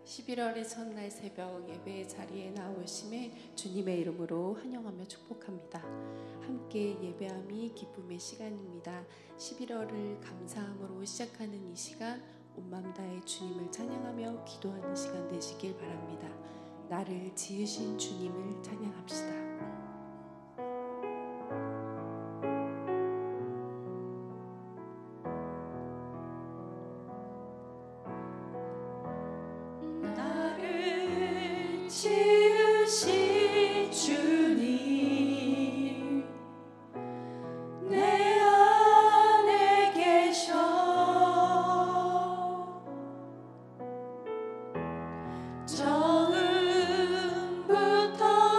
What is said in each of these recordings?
11월의 첫날 새벽 예배의 자리에 나오심에 주님의 이름으로 환영하며 축복합니다. 함께 예배함이 기쁨의 시간입니다. 11월을 감사함으로 시작하는 이 시간, 온 마음 다해 주님을 찬양하며 기도하는 시간 되시길 바랍니다. 나를 지으신 주님을 찬양합시다. 지으신 주님 내 안에 계셔 처음부터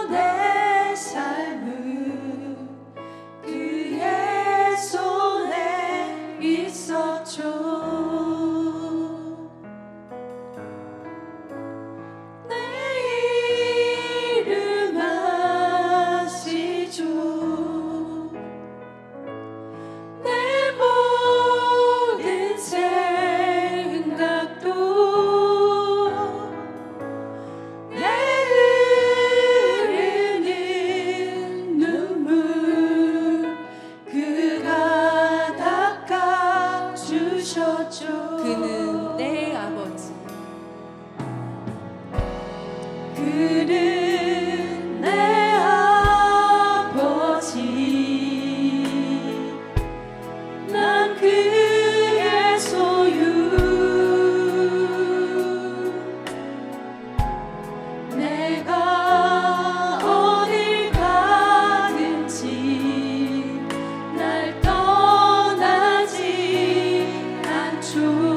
내 삶은 그의 손에 있었죠. 그는 내 아버지, 그는 내 아버지, 난 그의 소유. 내가 어딜 가든지 날 떠나지 않죠.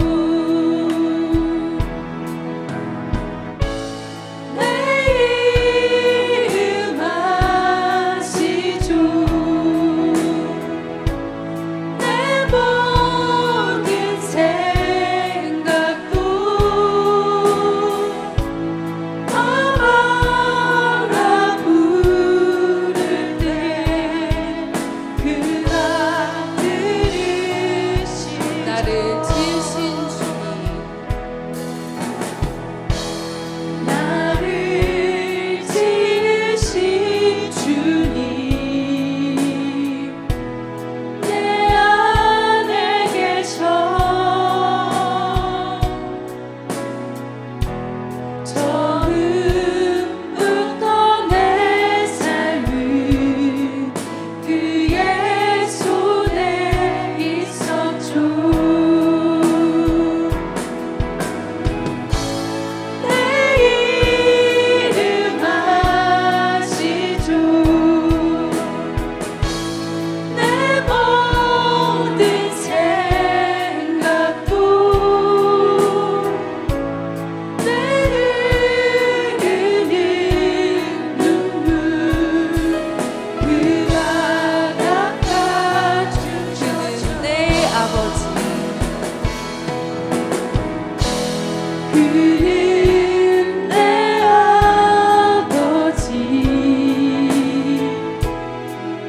그는 내 아버지,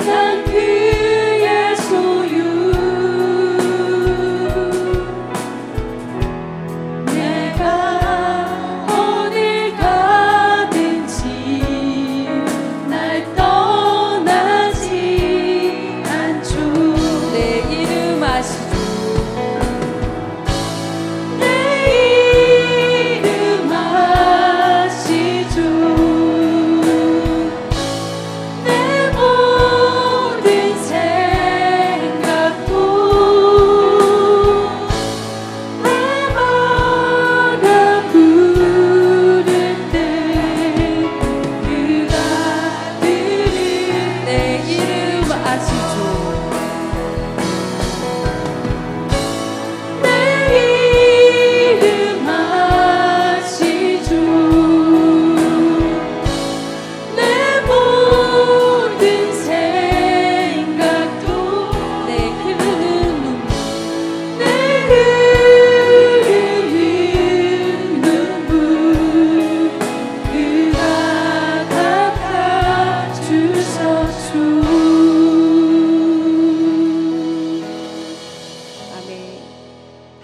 난 그의 소유. 내가 어딜 가든지 날 떠나지 않죠. 내 이름 아시죠?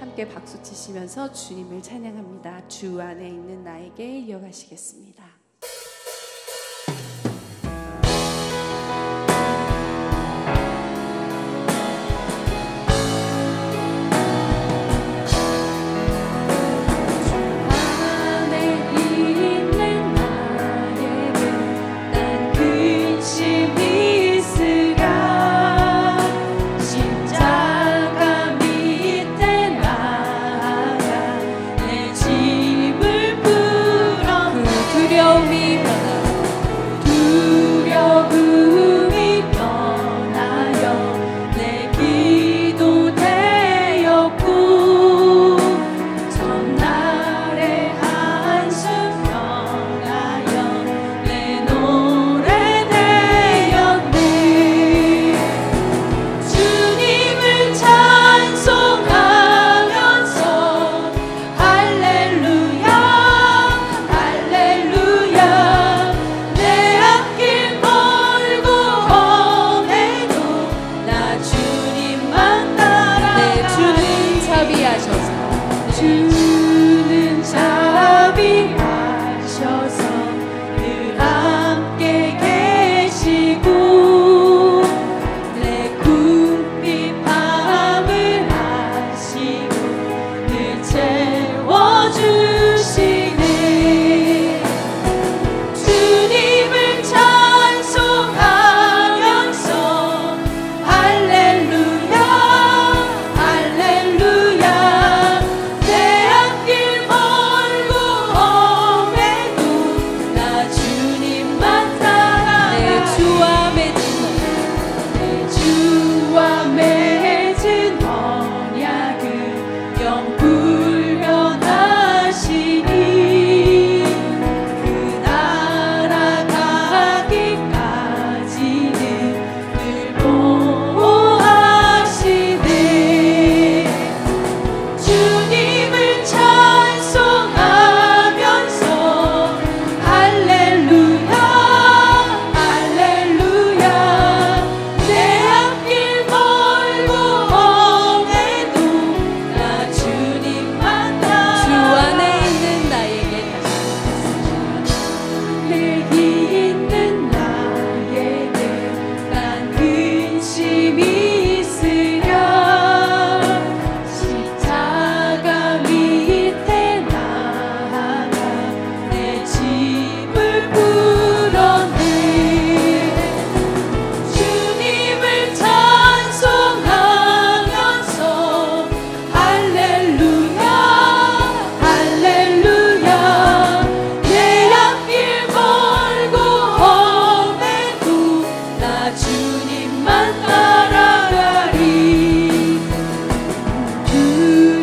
함께 박수 치시면서 주님을 찬양합니다. 주 안에 있는 나에게 이어가시겠습니다. 주는 자비하셔서 늘 함께 계시고 내 궁핍 밤을 하시고 늘 채워주시네. 주님을 찬송하면서 할렐루야 할렐루야 내 앞길 멀고 험해도 나 주님만 따라 내 주와 맺은 언약을 영불변하시니 그 나라 가기까지는 늘 보호하시네. 주님을 찬송하면서 할렐루야 할렐루야 내 앞길 멀고 험해도 나 주님만 따라 주 안에 있는 나에게 내게 있는 나에게 난 근심이 있으랴. 십자가 밑에 나아가 내 짐을 풀어내. 주님을 찬송하면서 할렐루야 할렐루야 내 앞길 멀고 험해도 나 주님만 따라가리.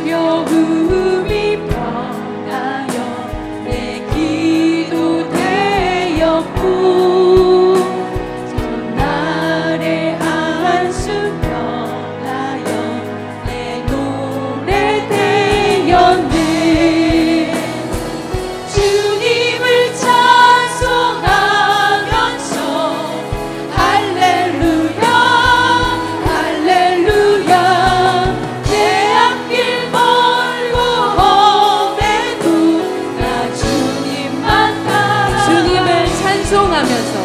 두려움이 변하여 내 기도 되었고 전날의 한숨 변하여 내 노래 되었네. 주님을 찬송하면서 할렐루야 할렐루야 내 앞길 멀고 험해도 나 주님만 따라 주님을 찬송하면서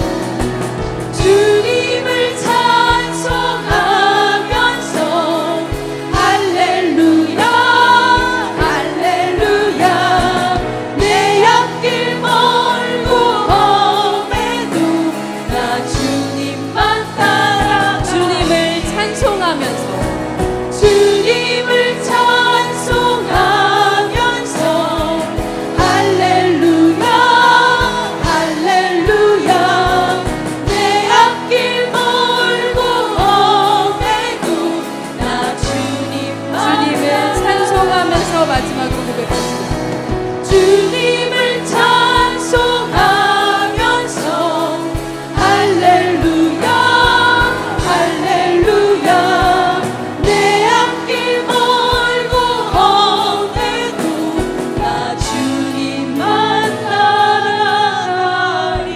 주님을 찬송하면서 할렐루야 할렐루야 내 앞길 멀고 험해도 나 주님만 따라 주님을 찬송하면서 주님을 찬송하면서 할렐루야 할렐루야 내 앞길 멀고 험해도 나 주님을 찬송하면서 마지막으로 고백합니다. 주님을 찬송하면서 할렐루야 할렐루야 내 앞길 멀고 험해도 나 주님만 따라가리.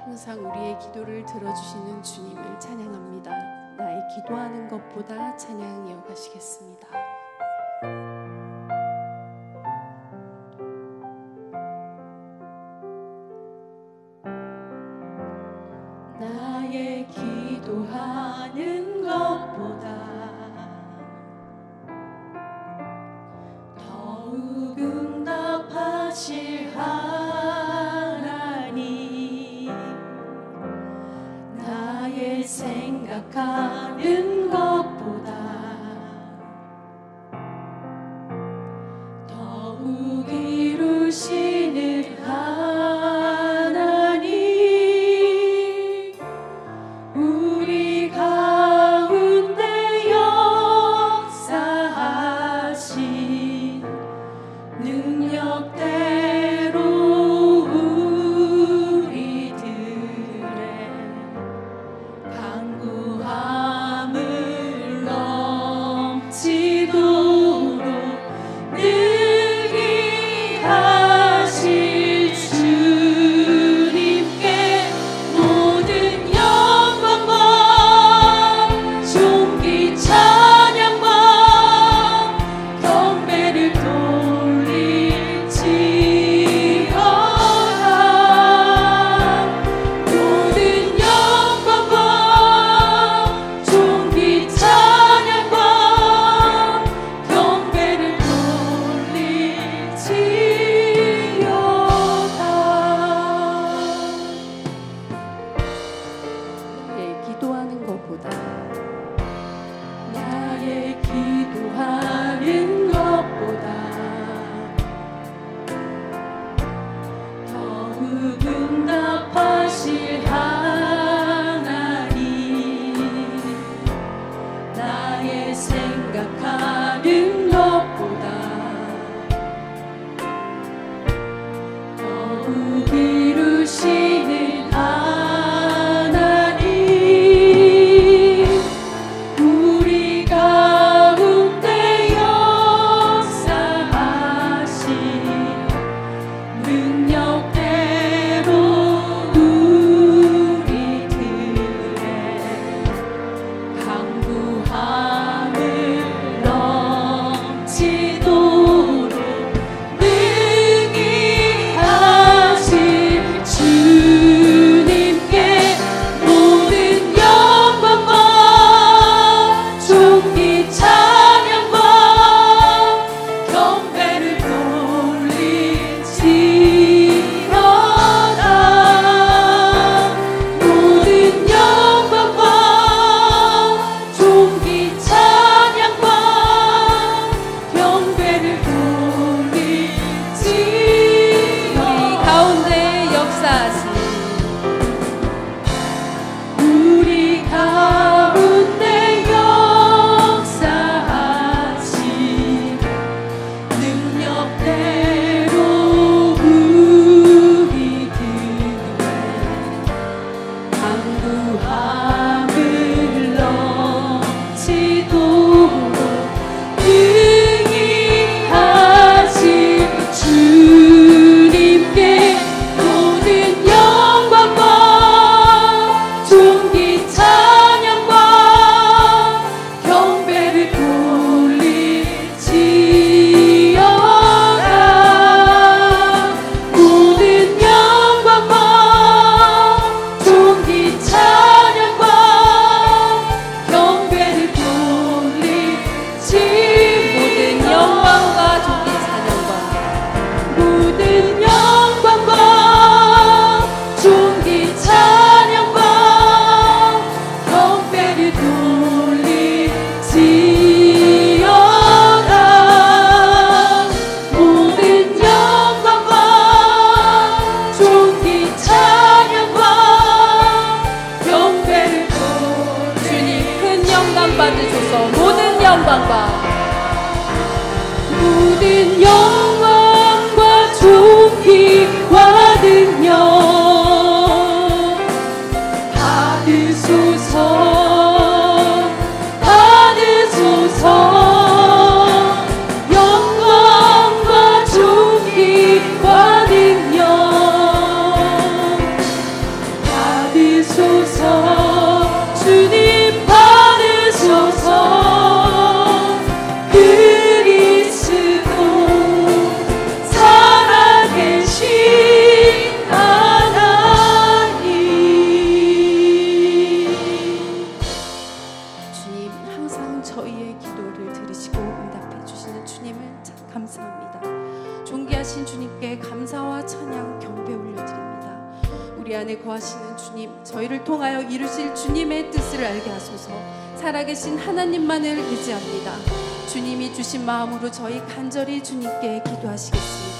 항상 우리의 기도를 들어주시는 주님을 찬양합니다. 나의 기도하는 것보다 찬양 이어가시겠습니다. 나아가시겠습니다. 나의 기도하는 것보다 더욱 응답하실 하나님, 나의 생각하는 것보다 더욱 이루시는 하나님, 우리 가운데 역사하신 능력대로 우리들의 강구함을 넘치도록 능히 하실 주님께 모든 영광과 존귀 찬양과 경배를 돌릴지어다. 모든 영광과 존귀 찬양과 경배를 돌릴지어다. 네, 기도하는 것보다 나의 기도하는 것보다 더욱 응답하실 하나님, 나의 생각하는 것보다 더욱 이루시는 하나님, 우리 가운데 역사하신 능력대로 우리들의 강구함을 넘치도록 능히 하실 주님께 모든 영광과 존귀 찬양과 경배를 돌릴지어다. 모든 영광과 존귀 찬양과 경배를 돌릴지어다. 가운데 역사하신 우리 가운데 역사하신 능력대로 우리들의 강구함을 넘치도록 능히 하실 주님께 모든 영광과 존귀 찬양과 경배를 돌릴지어다. 모든 영광과 존귀 찬양과 경배를 돌릴지어다. 모든 영광과 존귀 찬양과 모든 영광과 존귀 찬양과 경배를 돌릴지어다. 주님 큰 영광 받으소서. 모든 영광과 모든 영광과 존귀와 능력 받으소서, 받으소서. 영광과 존귀와 능력 받으소서. 주님 받으소서. 우리의 기도를 들으시고 응답해 주시는 주님을 참 감사합니다. 존귀하신 주님께 감사와 찬양 경배 올려드립니다. 우리 안에 거하시는 주님, 저희를 통하여 이루실 주님의 뜻을 알게 하소서. 살아계신 하나님만을 의지합니다. 주님이 주신 마음으로 저희 간절히 주님께 기도하시겠습니다.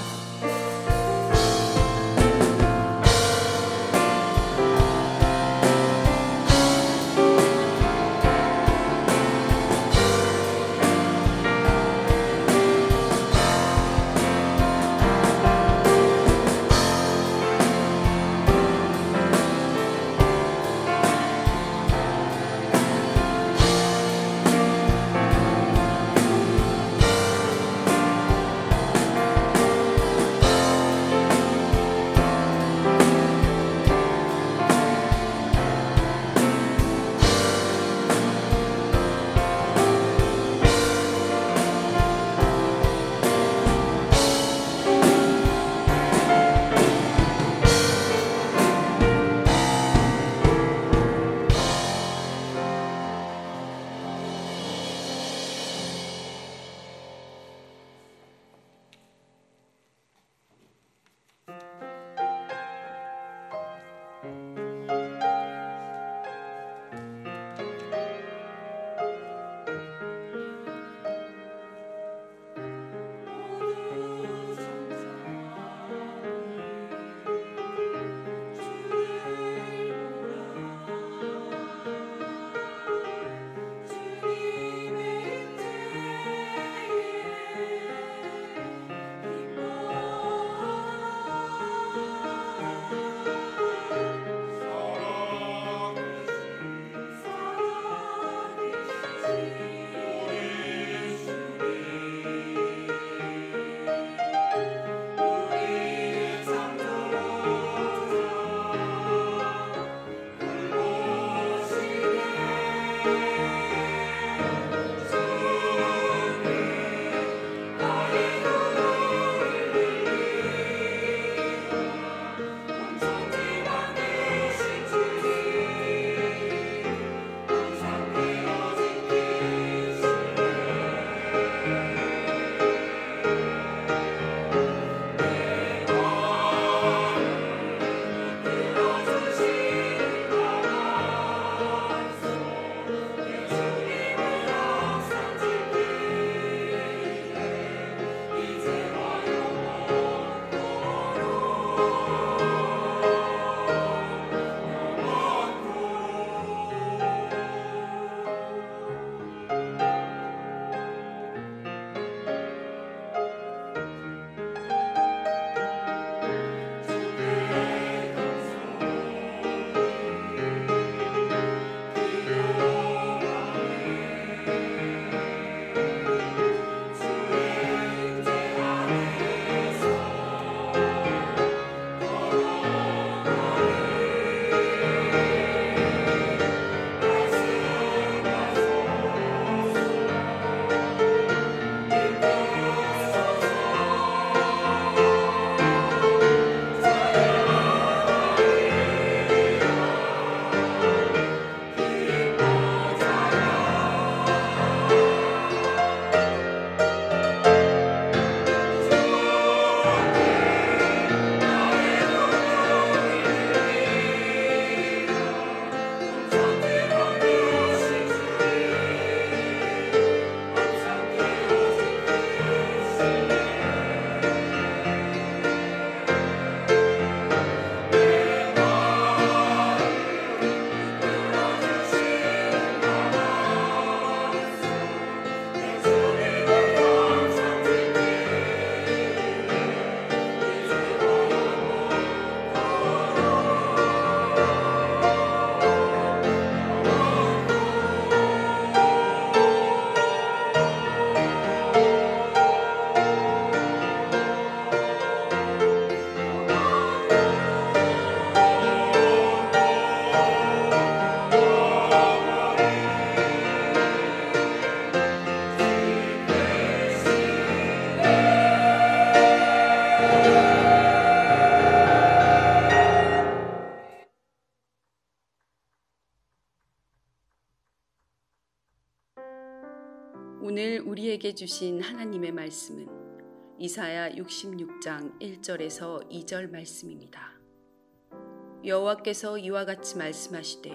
오늘 우리에게 주신 하나님의 말씀은 이사야 66장 1절에서 2절 말씀입니다. 여호와께서 이와 같이 말씀하시되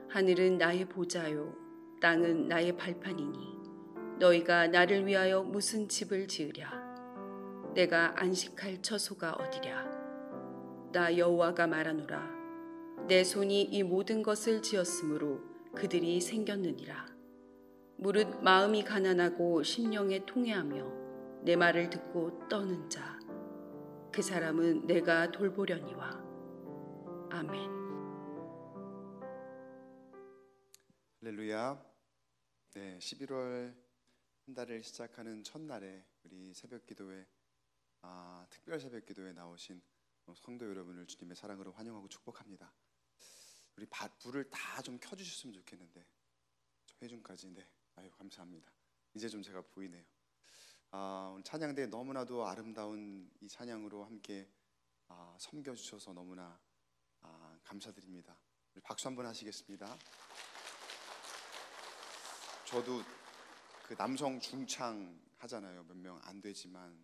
하늘은 나의 보좌요 땅은 나의 발판이니 너희가 나를 위하여 무슨 집을 지으랴. 내가 안식할 처소가 어디랴. 나 여호와가 말하노라. 내 손이 이 모든 것을 지었으므로 그들이 생겼느니라. 무릇 마음이 가난하고 심령에 통회하며 내 말을 듣고 떠는 자, 그 사람은 내가 돌보려니와. 아멘. 할렐루야. 네, 11월 한 달을 시작하는 첫날에 우리 새벽기도회, 특별 새벽기도에 나오신 성도 여러분을 주님의 사랑으로 환영하고 축복합니다. 우리 불을 다 좀 켜주셨으면 좋겠는데 회중까지. 네, 아유 감사합니다. 이제 좀 제가 보이네요. 오늘 찬양대 너무나도 아름다운 이 찬양으로 함께 섬겨주셔서 너무나 감사드립니다. 우리 박수 한번 하시겠습니다. 저도 그 남성 중창 하잖아요. 몇 명 안 되지만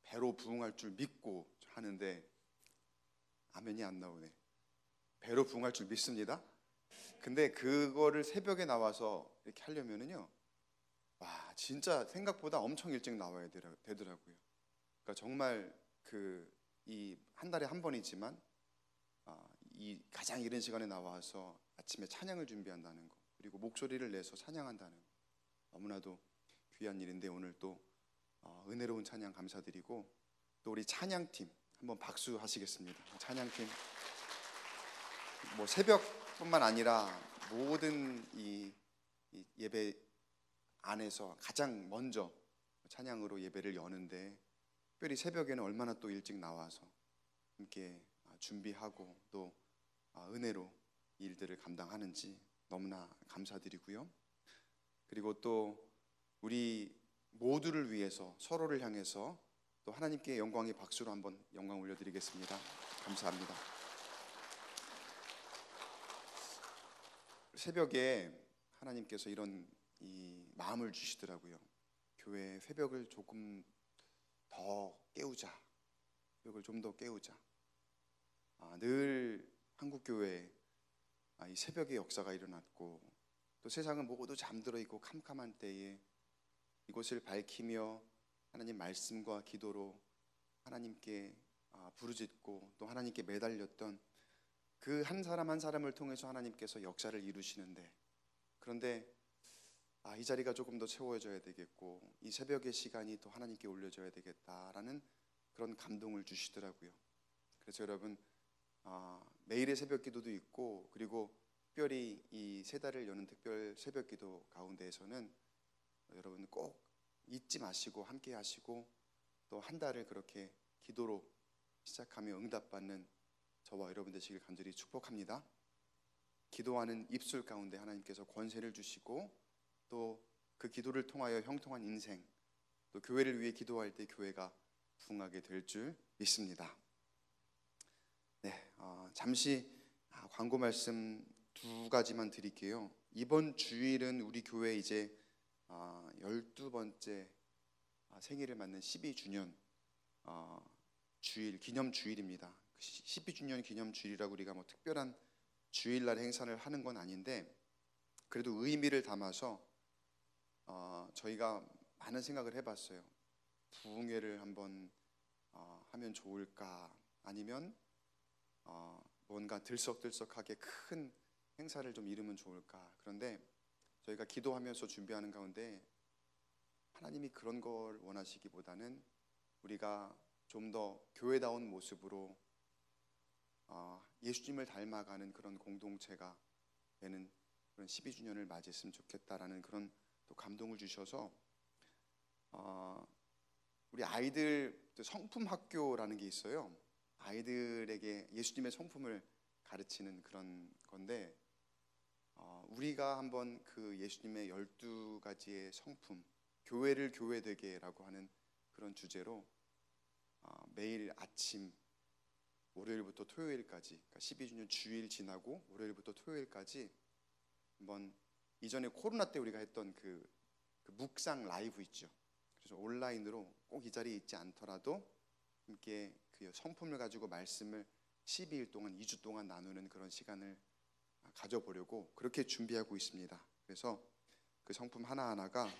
배로 부응할 줄 믿고 하는데 아멘이 안 나오네. 배로 부응할 줄 믿습니다. 근데 그거를 새벽에 나와서 이렇게 하려면은요, 와 진짜 생각보다 엄청 일찍 나와야 되더라고요. 그러니까 정말 이 한 달에 한 번이지만 이 가장 이른 시간에 나와서 아침에 찬양을 준비한다는 거, 그리고 목소리를 내서 찬양한다는 거 너무나도 귀한 일인데 오늘 또 은혜로운 찬양 감사드리고, 또 우리 찬양팀 한번 박수 하시겠습니다. 찬양팀 뭐 새벽뿐만 아니라 모든 이 예배 안에서 가장 먼저 찬양으로 예배를 여는데, 특별히 새벽에는 얼마나 또 일찍 나와서 함께 준비하고 또 은혜로 이 일들을 감당하는지 너무나 감사드리고요. 그리고 또 우리 모두를 위해서 서로를 향해서 또 하나님께 영광의 박수로 한번 영광 올려드리겠습니다. 감사합니다. 새벽에 하나님께서 이런 이 마음을 주시더라고요. 교회 새벽을 조금 더 깨우자. 새벽을 좀 더 깨우자. 늘 한국교회에 이 새벽의 역사가 일어났고, 또 세상은 모두 잠들어 있고 캄캄한 때에 이곳을 밝히며 하나님 말씀과 기도로 하나님께 부르짖고 또 하나님께 매달렸던 그 한 사람 한 사람을 통해서 하나님께서 역사를 이루시는데, 그런데 이 자리가 조금 더 채워져야 되겠고 이 새벽의 시간이 또 하나님께 올려져야 되겠다라는 그런 감동을 주시더라고요. 그래서 여러분 매일의 새벽 기도도 있고, 그리고 특별히 이 세 달을 여는 특별 새벽 기도 가운데에서는 여러분 꼭 잊지 마시고 함께 하시고, 또 한 달을 그렇게 기도로 시작하며 응답받는 저와 여러분 되시길 간절히 축복합니다. 기도하는 입술 가운데 하나님께서 권세를 주시고, 또 그 기도를 통하여 형통한 인생, 또 교회를 위해 기도할 때 교회가 부흥하게 될 줄 믿습니다. 네, 잠시 광고 말씀 두 가지만 드릴게요. 이번 주일은 우리 교회 이제 12번째 생일을 맞는 12주년 주일, 기념 주일입니다. 12주년 기념 주일이라고 우리가 뭐 특별한 주일날 행사를 하는 건 아닌데, 그래도 의미를 담아서 저희가 많은 생각을 해봤어요. 부흥회를 한번 하면 좋을까, 아니면 뭔가 들썩들썩하게 큰 행사를 좀 이루면 좋을까. 그런데 저희가 기도하면서 준비하는 가운데 하나님이 그런 걸 원하시기보다는 우리가 좀 더 교회다운 모습으로 예수님을 닮아가는 그런 공동체가 되는 그런 12주년을 맞이했으면 좋겠다라는 그런 또 감동을 주셔서 우리 아이들 성품 학교라는 게 있어요. 아이들에게 예수님의 성품을 가르치는 그런 건데, 우리가 한번 그 예수님의 12가지의 성품, 교회를 교회되게라고 하는 그런 주제로 매일 아침 월요일부터 토요일까지, 그러니까 12주년 주일 지나고 월요일부터 토요일까지 한번, 이전에 코로나 때 우리가 했던 그 그 묵상 라이브 있죠. 그래서 온라인으로 꼭 이 자리에 있지 않더라도 함께 그 성품을 가지고 말씀을 12일 동안 2주 동안 나누는 그런 시간을 가져보려고 그렇게 준비하고 있습니다. 그래서 그 성품 하나하나가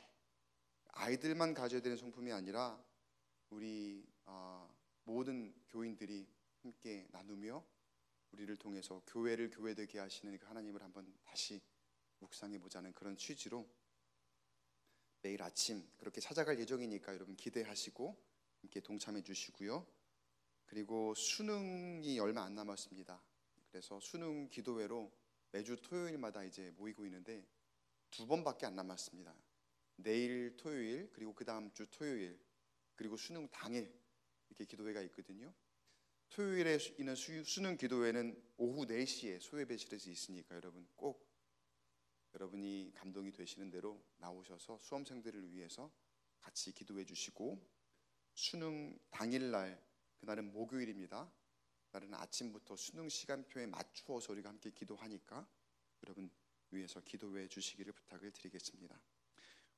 아이들만 가져야 되는 성품이 아니라 우리 모든 교인들이 함께 나누며 우리를 통해서 교회를 교회되게 하시는 그 하나님을 한번 다시 묵상해 보자는 그런 취지로 매일 아침 그렇게 찾아갈 예정이니까 여러분 기대하시고 함께 동참해 주시고요. 그리고 수능이 얼마 안 남았습니다. 그래서 수능 기도회로 매주 토요일마다 이제 모이고 있는데 2번밖에 안 남았습니다. 내일 토요일, 그리고 그 다음 주 토요일, 그리고 수능 당일 이렇게 기도회가 있거든요. 토요일에 있는 수능 기도회는 오후 4시에 소예배실에서 있으니까 여러분 꼭 여러분이 감동이 되시는 대로 나오셔서 수험생들을 위해서 같이 기도해 주시고, 수능 당일날, 그날은 목요일입니다. 그날은 아침부터 수능 시간표에 맞추어서 우리가 함께 기도하니까 여러분 위해서 기도해 주시기를 부탁을 드리겠습니다.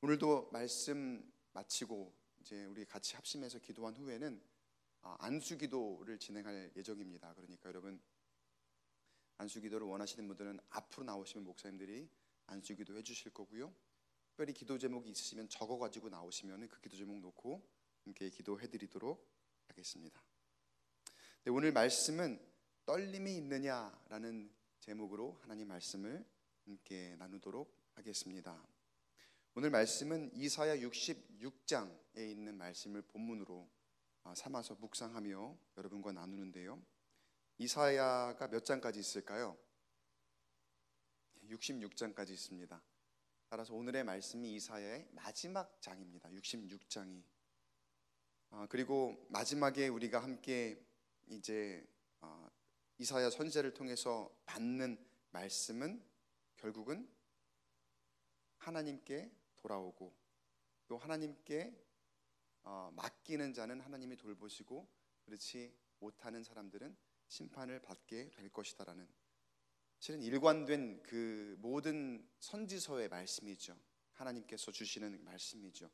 오늘도 말씀 마치고 이제 우리 같이 합심해서 기도한 후에는 안수기도를 진행할 예정입니다. 그러니까 여러분 안수기도를 원하시는 분들은 앞으로 나오시면 목사님들이 안수기도 해주실 거고요. 특별히 기도 제목이 있으시면 적어가지고 나오시면 그 기도 제목 놓고 함께 기도해드리도록 하겠습니다. 네, 오늘 말씀은 떨림이 있느냐라는 제목으로 하나님 말씀을 함께 나누도록 하겠습니다. 오늘 말씀은 이사야 66장에 있는 말씀을 본문으로 삼아서 묵상하며 여러분과 나누는데요. 이사야가 몇 장까지 있을까요? 66장까지 있습니다. 따라서 오늘의 말씀이 이사야의 마지막 장입니다. 66장이. 그리고 마지막에 우리가 함께 이제 이사야 선지자를 통해서 받는 말씀은 결국은 하나님께 돌아오고, 또 하나님께 맡기는 자는 하나님이 돌보시고 그렇지 못하는 사람들은 심판을 받게 될 것이다라는, 실은 일관된 그 모든 선지서의 말씀이죠. 하나님께서 주시는 말씀이죠.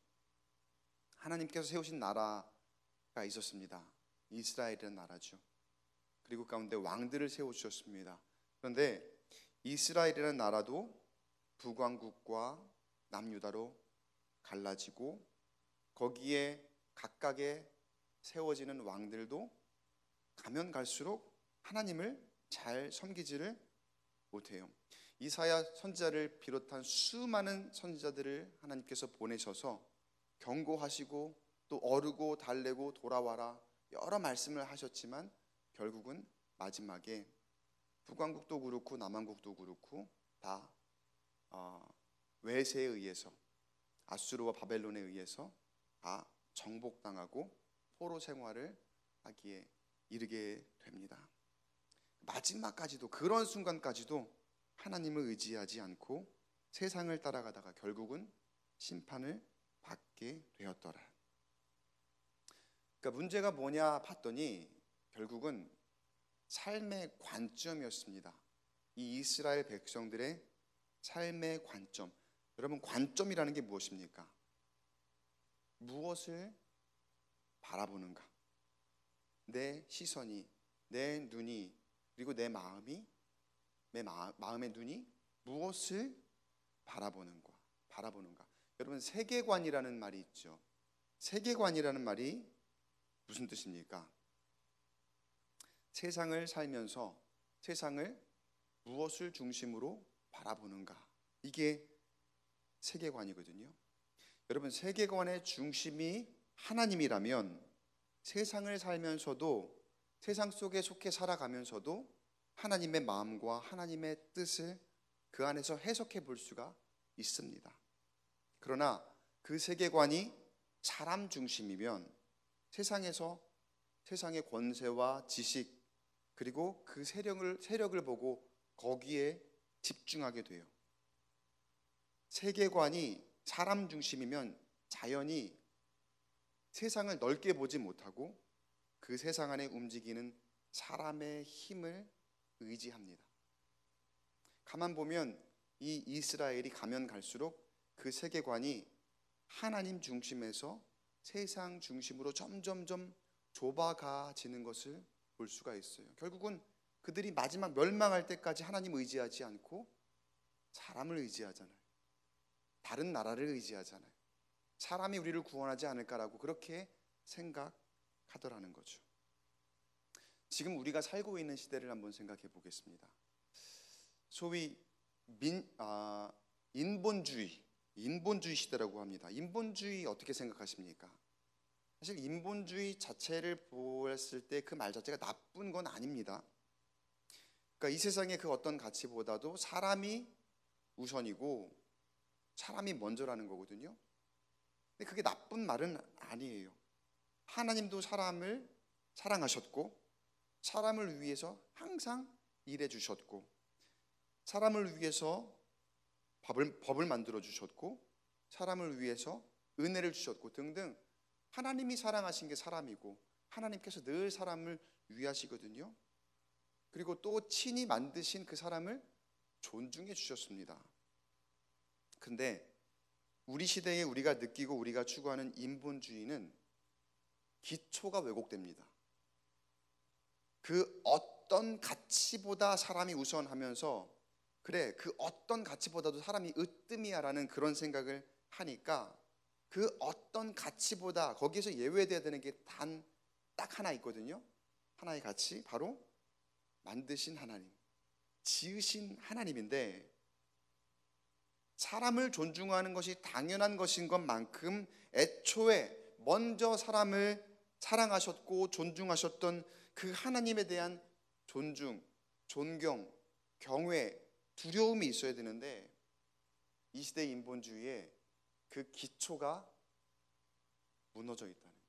하나님께서 세우신 나라가 있었습니다. 이스라엘이라는 나라죠. 그리고 가운데 왕들을 세워주셨습니다. 그런데 이스라엘이라는 나라도 북왕국과 남유다로 갈라지고, 거기에 각각의 세워지는 왕들도 가면 갈수록 하나님을 잘 섬기지를 못해요. 이사야 선지자를 비롯한 수많은 선지자들을 하나님께서 보내셔서 경고하시고 또 어르고 달래고 돌아와라 여러 말씀을 하셨지만 결국은 마지막에 북왕국도 그렇고 남왕국도 그렇고 다 외세에 의해서, 아수르와 바벨론에 의해서 다 정복당하고 포로 생활을 하기에 이르게 됩니다. 마지막까지도, 그런 순간까지도 하나님을 의지하지 않고 세상을 따라가다가 결국은 심판을 받게 되었더라. 그러니까 문제가 뭐냐 봤더니 결국은 삶의 관점이었습니다. 이 이스라엘 백성들의 삶의 관점. 여러분, 관점이라는 게 무엇입니까? 무엇을 바라보는가? 내 시선이, 내 눈이, 그리고 내 마음이, 내 마음의 눈이 무엇을 바라보는가? 여러분, 세계관이라는 말이 있죠. 세계관이라는 말이 무슨 뜻입니까? 세상을 살면서 세상을 무엇을 중심으로 바라보는가? 이게 세계관이거든요. 여러분, 세계관의 중심이 하나님이라면 세상을 살면서도, 세상 속에 속해 살아가면서도 하나님의 마음과 하나님의 뜻을 그 안에서 해석해 볼 수가 있습니다. 그러나 그 세계관이 사람 중심이면 세상에서 세상의 권세와 지식, 그리고 그 세력을 보고 거기에 집중하게 돼요. 세계관이 사람 중심이면 자연히 세상을 넓게 보지 못하고 그 세상 안에 움직이는 사람의 힘을 의지합니다. 가만 보면 이 이스라엘이 가면 갈수록 그 세계관이 하나님 중심에서 세상 중심으로 점점점 좁아가지는 것을 볼 수가 있어요. 결국은 그들이 마지막 멸망할 때까지 하나님 의지하지 않고 사람을 의지하잖아요. 다른 나라를 의지하잖아요. 사람이 우리를 구원하지 않을까라고 그렇게 생각하더라는 거죠. 지금 우리가 살고 있는 시대를 한번 생각해 보겠습니다. 소위 인본주의 시대라고 합니다. 인본주의 어떻게 생각하십니까? 사실 인본주의 자체를 보았을 때 그 말 자체가 나쁜 건 아닙니다. 그러니까 이 세상의 그 어떤 가치보다도 사람이 우선이고 사람이 먼저라는 거거든요. 근데 그게 나쁜 말은 아니에요. 하나님도 사람을 사랑하셨고 사람을 위해서 항상 일해 주셨고 사람을 위해서 법을 만들어 주셨고 사람을 위해서 은혜를 주셨고 등등 하나님이 사랑하신 게 사람이고 하나님께서 늘 사람을 위하시거든요. 그리고 또 친히 만드신 그 사람을 존중해 주셨습니다. 근데 우리 시대에 우리가 느끼고 우리가 추구하는 인본주의는 기초가 왜곡됩니다. 그 어떤 가치보다 사람이 우선하면서 그래 그 어떤 가치보다도 사람이 으뜸이야라는 그런 생각을 하니까 그 어떤 가치보다 거기에서 예외돼야 되는 게 딱 하나 있거든요. 하나의 가치 바로 만드신 하나님, 지으신 하나님인데 사람을 존중하는 것이 당연한 것인 것만큼 애초에 먼저 사람을 사랑하셨고 존중하셨던 그 하나님에 대한 존중, 존경, 경외, 두려움이 있어야 되는데 이 시대의 인본주의에 그 기초가 무너져 있다는 거예요.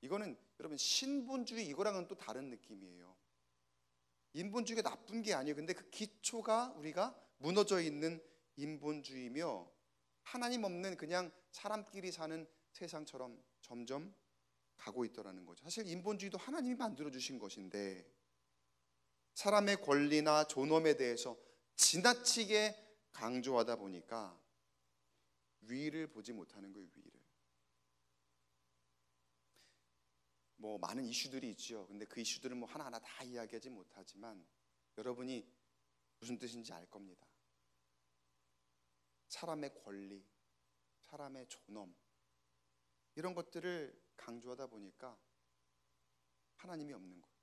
이거는 여러분 신본주의 이거랑은 또 다른 느낌이에요. 인본주의가 나쁜 게 아니에요. 근데 그 기초가 우리가 무너져 있는 인본주의며 하나님 없는 그냥 사람끼리 사는 세상처럼 점점 가고 있더라는 거죠. 사실 인본주의도 하나님이 만들어주신 것인데 사람의 권리나 존엄에 대해서 지나치게 강조하다 보니까 위를 보지 못하는 거예요. 위를. 뭐 많은 이슈들이 있죠. 근데 그 이슈들은 뭐 하나하나 다 이야기하지 못하지만 여러분이 무슨 뜻인지 알 겁니다. 사람의 권리, 사람의 존엄 이런 것들을 강조하다 보니까 하나님이 없는 거예요.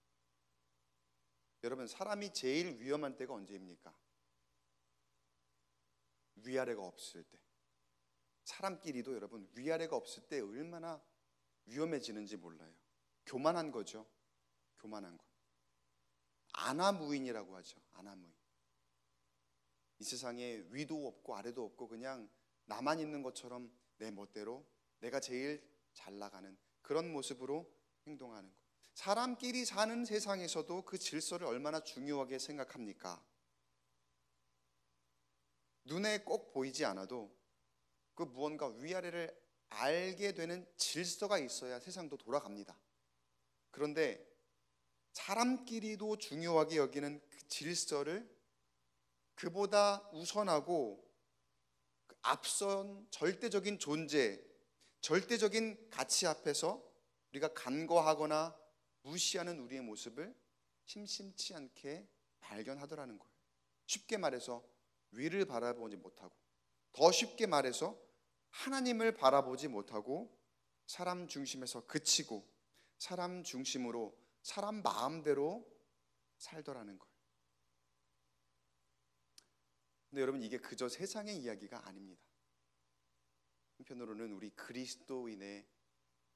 여러분 사람이 제일 위험한 때가 언제입니까? 위아래가 없을 때. 사람끼리도 여러분 위아래가 없을 때 얼마나 위험해지는지 몰라요. 교만한 거죠. 교만한 거. 아나무인이라고 하죠. 아나무인. 이 세상에 위도 없고 아래도 없고 그냥 나만 있는 것처럼 내 멋대로 내가 제일 잘 나가는 그런 모습으로 행동하는 것. 사람끼리 사는 세상에서도 그 질서를 얼마나 중요하게 생각합니까? 눈에 꼭 보이지 않아도 그 무언가 위아래를 알게 되는 질서가 있어야 세상도 돌아갑니다. 그런데 사람끼리도 중요하게 여기는 그 질서를 그보다 우선하고 앞선 절대적인 존재, 절대적인 가치 앞에서 우리가 간과하거나 무시하는 우리의 모습을 심심치 않게 발견하더라는 거예요. 쉽게 말해서 위를 바라보지 못하고, 더 쉽게 말해서 하나님을 바라보지 못하고 사람 중심에서 그치고 사람 중심으로 사람 마음대로 살더라는 거예요. 근데 여러분 이게 그저 세상의 이야기가 아닙니다. 한편으로는 우리 그리스도인의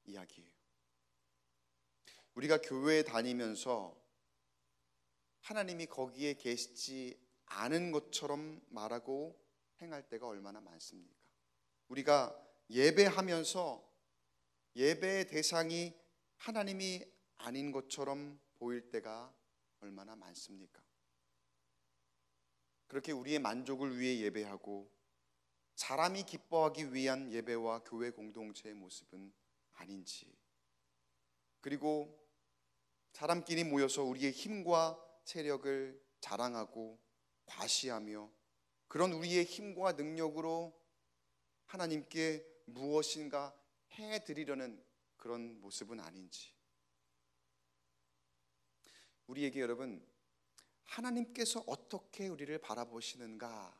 이야기예요. 우리가 교회에 다니면서 하나님이 거기에 계시지 않은 것처럼 말하고 행할 때가 얼마나 많습니까? 우리가 예배하면서 예배의 대상이 하나님이 아닌 것처럼 보일 때가 얼마나 많습니까? 그렇게 우리의 만족을 위해 예배하고 사람이 기뻐하기 위한 예배와 교회 공동체의 모습은 아닌지, 그리고 사람끼리 모여서 우리의 힘과 세력을 자랑하고 과시하며 그런 우리의 힘과 능력으로 하나님께 무엇인가 해드리려는 그런 모습은 아닌지. 우리에게 여러분, 하나님께서 어떻게 우리를 바라보시는가에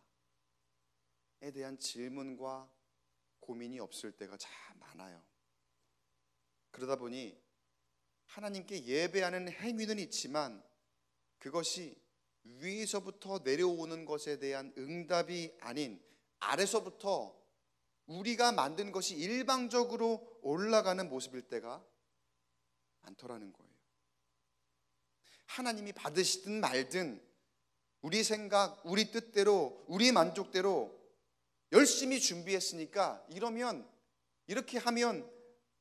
대한 질문과 고민이 없을 때가 참 많아요. 그러다 보니 하나님께 예배하는 행위는 있지만 그것이 위에서부터 내려오는 것에 대한 응답이 아닌 아래서부터 우리가 만든 것이 일방적으로 올라가는 모습일 때가 많더라는 거예요. 하나님이 받으시든 말든 우리 생각, 우리 뜻대로, 우리 만족대로 열심히 준비했으니까 이렇게 하면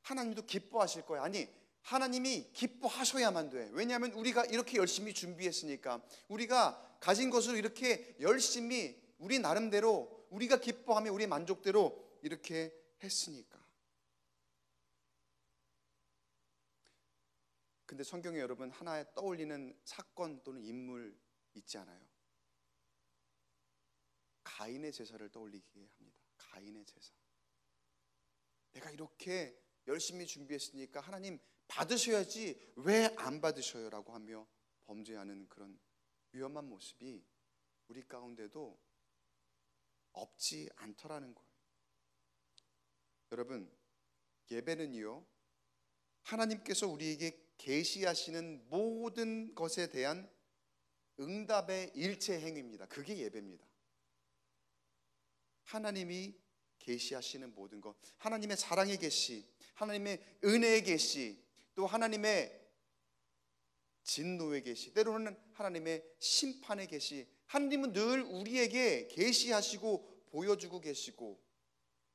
하나님도 기뻐하실 거야. 아니, 하나님이 기뻐하셔야만 돼. 왜냐하면 우리가 이렇게 열심히 준비했으니까, 우리가 가진 것을 이렇게 열심히 우리 나름대로 우리가 기뻐하며 우리 만족대로 이렇게 했으니까. 근데 성경에 여러분 하나에 떠올리는 사건 또는 인물 있지 않아요? 가인의 제사를 떠올리게 합니다. 가인의 제사. 내가 이렇게 열심히 준비했으니까 하나님 받으셔야지 왜 안 받으셔요? 라고 하며 범죄하는 그런 위험한 모습이 우리 가운데도 없지 않더라는 거예요. 여러분, 예배는요, 하나님께서 우리에게 계시하시는 모든 것에 대한 응답의 일체 행위입니다. 그게 예배입니다. 하나님이 계시하시는 모든 것, 하나님의 사랑의 계시, 하나님의 은혜의 계시, 또 하나님의 진노의 계시, 때로는 하나님의 심판의 계시, 하나님은 늘 우리에게 계시하시고 보여주고 계시고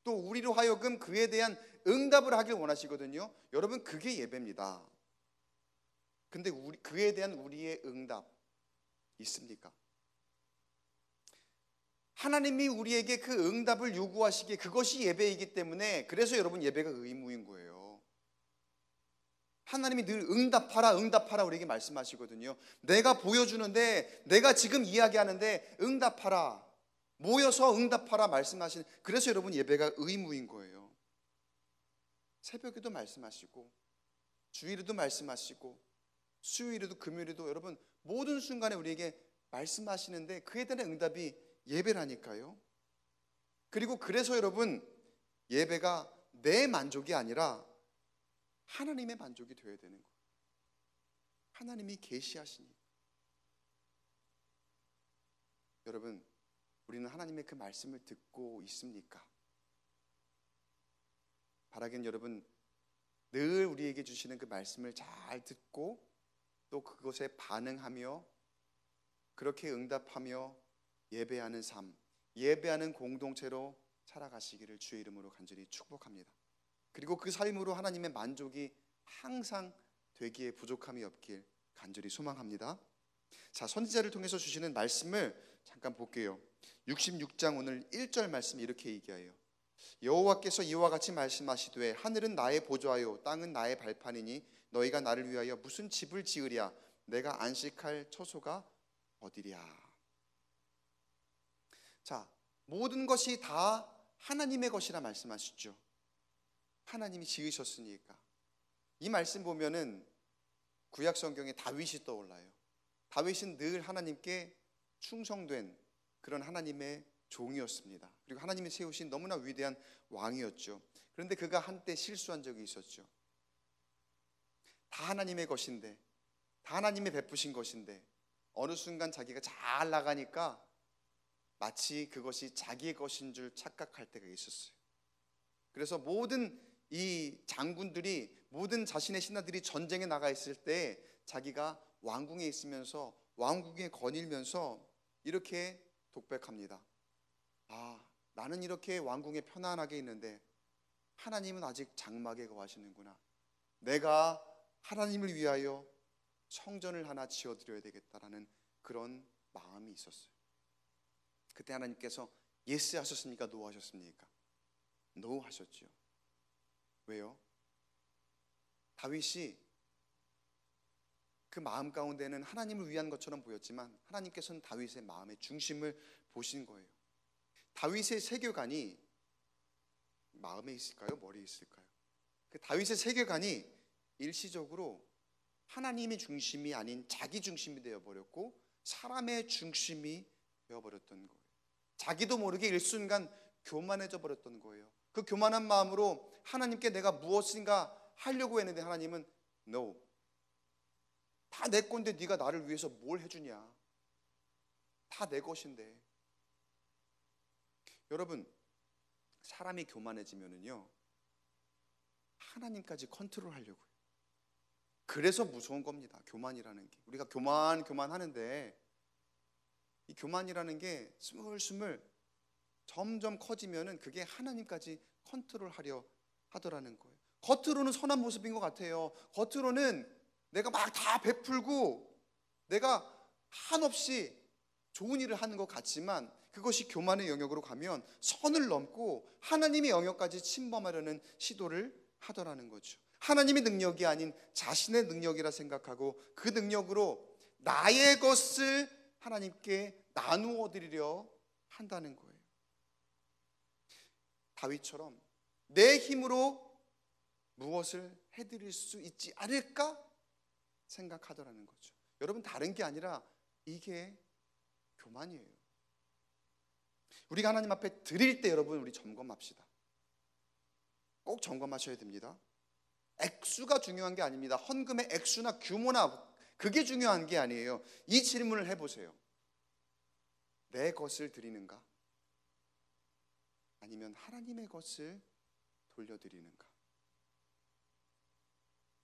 또 우리로 하여금 그에 대한 응답을 하길 원하시거든요. 여러분, 그게 예배입니다. 근데 그에 대한 우리의 응답 있습니까? 하나님이 우리에게 그 응답을 요구하시기에 그것이 예배이기 때문에, 그래서 여러분 예배가 의무인 거예요. 하나님이 늘 응답하라 우리에게 말씀하시거든요. 내가 보여주는데, 내가 지금 이야기하는데 응답하라, 모여서 응답하라 말씀하시는, 그래서 여러분 예배가 의무인 거예요. 새벽에도 말씀하시고 주일에도 말씀하시고 수요일에도 금요일에도 여러분 모든 순간에 우리에게 말씀하시는데 그에 대한 응답이 예배라니까요. 그리고 그래서 여러분 예배가 내 만족이 아니라 하나님의 만족이 되어야 되는 거예요. 하나님이 계시하시니. 여러분, 우리는 하나님의 그 말씀을 듣고 있습니까? 바라기는 여러분 늘 우리에게 주시는 그 말씀을 잘 듣고 또 그것에 반응하며 그렇게 응답하며 예배하는 삶, 예배하는 공동체로 살아가시기를 주의 이름으로 간절히 축복합니다. 그리고 그 삶으로 하나님의 만족이 항상 되기에 부족함이 없길 간절히 소망합니다. 자, 선지자를 통해서 주시는 말씀을 잠깐 볼게요. 66장 오늘 1절 말씀 이렇게 얘기해요. 여호와께서 이와 같이 말씀하시되 하늘은 나의 보좌요 땅은 나의 발판이니 너희가 나를 위하여 무슨 집을 지으랴? 내가 안식할 처소가 어디랴? 자, 모든 것이 다 하나님의 것이라 말씀하시죠. 하나님이 지으셨으니까. 이 말씀 보면은 구약 성경에 다윗이 떠올라요. 다윗은 늘 하나님께 충성된 그런 하나님의 종이었습니다. 그리고 하나님이 세우신 너무나 위대한 왕이었죠. 그런데 그가 한때 실수한 적이 있었죠. 다 하나님의 것인데, 다 하나님의 베푸신 것인데 어느 순간 자기가 잘 나가니까 마치 그것이 자기의 것인 줄 착각할 때가 있었어요. 그래서 모든 이 장군들이, 모든 자신의 신하들이 전쟁에 나가 있을 때 자기가 왕궁에 있으면서 왕궁에 거닐면서 이렇게 독백합니다. 아, 나는 이렇게 왕궁에 편안하게 있는데 하나님은 아직 장막에 거하시는구나. 내가 하나님을 위하여 성전을 하나 지어드려야 되겠다라는 그런 마음이 있었어요. 그때 하나님께서 예스 하셨습니까? 노 하셨습니까? 노 하셨죠. 왜요? 다윗이 그 마음 가운데는 하나님을 위한 것처럼 보였지만 하나님께서는 다윗의 마음의 중심을 보신 거예요. 다윗의 세계관이 마음에 있을까요? 머리에 있을까요? 그 다윗의 세계관이 일시적으로 하나님이 중심이 아닌 자기 중심이 되어버렸고 사람의 중심이 되어버렸던 거예요. 자기도 모르게 일순간 교만해져 버렸던 거예요. 그 교만한 마음으로 하나님께 내가 무엇인가 하려고 했는데 하나님은 No, 다 내 건데 네가 나를 위해서 뭘 해주냐, 다 내 것인데. 여러분, 사람이 교만해지면은요 하나님까지 컨트롤하려고 해요. 그래서 무서운 겁니다, 교만이라는 게. 우리가 교만하는데 이 교만이라는 게 스물스물 점점 커지면은 그게 하나님까지 컨트롤하려 하더라는 거예요. 겉으로는 선한 모습인 것 같아요. 겉으로는 내가 막 다 베풀고 내가 한없이 좋은 일을 하는 것 같지만 그것이 교만의 영역으로 가면 선을 넘고 하나님의 영역까지 침범하려는 시도를 하더라는 거죠. 하나님의 능력이 아닌 자신의 능력이라 생각하고 그 능력으로 나의 것을 하나님께 나누어 드리려 한다는 거예요. 다윗처럼 내 힘으로 무엇을 해드릴 수 있지 않을까 생각하더라는 거죠. 여러분, 다른 게 아니라 이게 교만이에요. 우리가 하나님 앞에 드릴 때 여러분, 우리 점검합시다. 꼭 점검하셔야 됩니다. 액수가 중요한 게 아닙니다. 헌금의 액수나 규모나 그게 중요한 게 아니에요. 이 질문을 해보세요. 내 것을 드리는가? 아니면 하나님의 것을 돌려드리는가?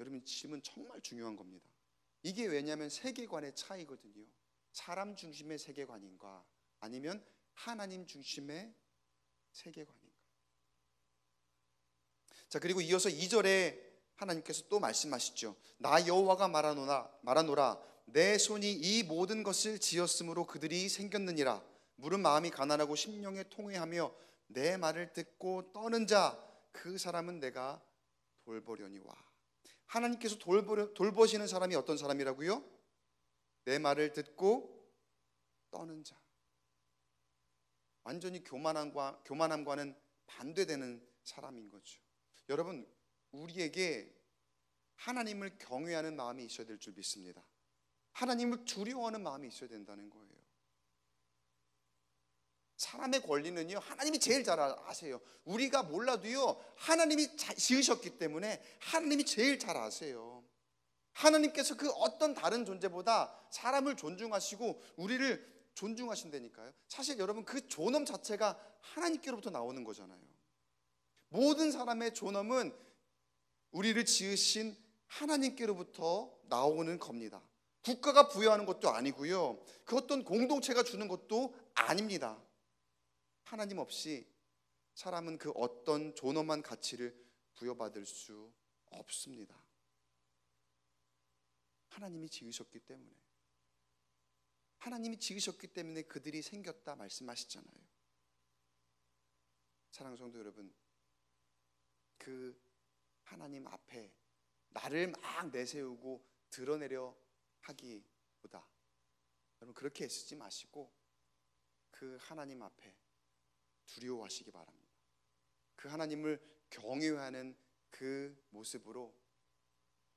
여러분, 질문 정말 중요한 겁니다. 이게 왜냐하면 세계관의 차이거든요. 사람 중심의 세계관인가 아니면 하나님 중심의 세계관인가. 자, 그리고 이어서 2절에 하나님께서 또 말씀하시죠. 나 여호와가 말하노라 내 손이 이 모든 것을 지었으므로 그들이 생겼느니라. 물은 마음이 가난하고 심령에 통회하며 내 말을 듣고 떠는 자 그 사람은 내가 돌보려니와. 하나님께서 돌보시는 사람이 어떤 사람이라고요? 내 말을 듣고 떠는 자. 완전히 교만함과는 반대되는 사람인 거죠. 여러분, 우리에게 하나님을 경외하는 마음이 있어야 될 줄 믿습니다. 하나님을 두려워하는 마음이 있어야 된다는 거예요. 사람의 권리는요 하나님이 제일 잘 아세요. 우리가 몰라도요 하나님이 지으셨기 때문에 하나님이 제일 잘 아세요. 하나님께서 그 어떤 다른 존재보다 사람을 존중하시고 우리를 존중하신다니까요. 사실 여러분, 그 존엄 자체가 하나님께로부터 나오는 거잖아요. 모든 사람의 존엄은 우리를 지으신 하나님께로부터 나오는 겁니다. 국가가 부여하는 것도 아니고요, 그 어떤 공동체가 주는 것도 아닙니다. 하나님 없이 사람은 그 어떤 존엄한 가치를 부여받을 수 없습니다. 하나님이 지으셨기 때문에, 하나님이 지으셨기 때문에 그들이 생겼다 말씀하시잖아요. 사랑하는 성도 여러분, 그 하나님 앞에 나를 막 내세우고 드러내려 하기보다 여러분 그렇게 애쓰지 마시고 그 하나님 앞에 두려워하시기 바랍니다. 그 하나님을 경외하는 그 모습으로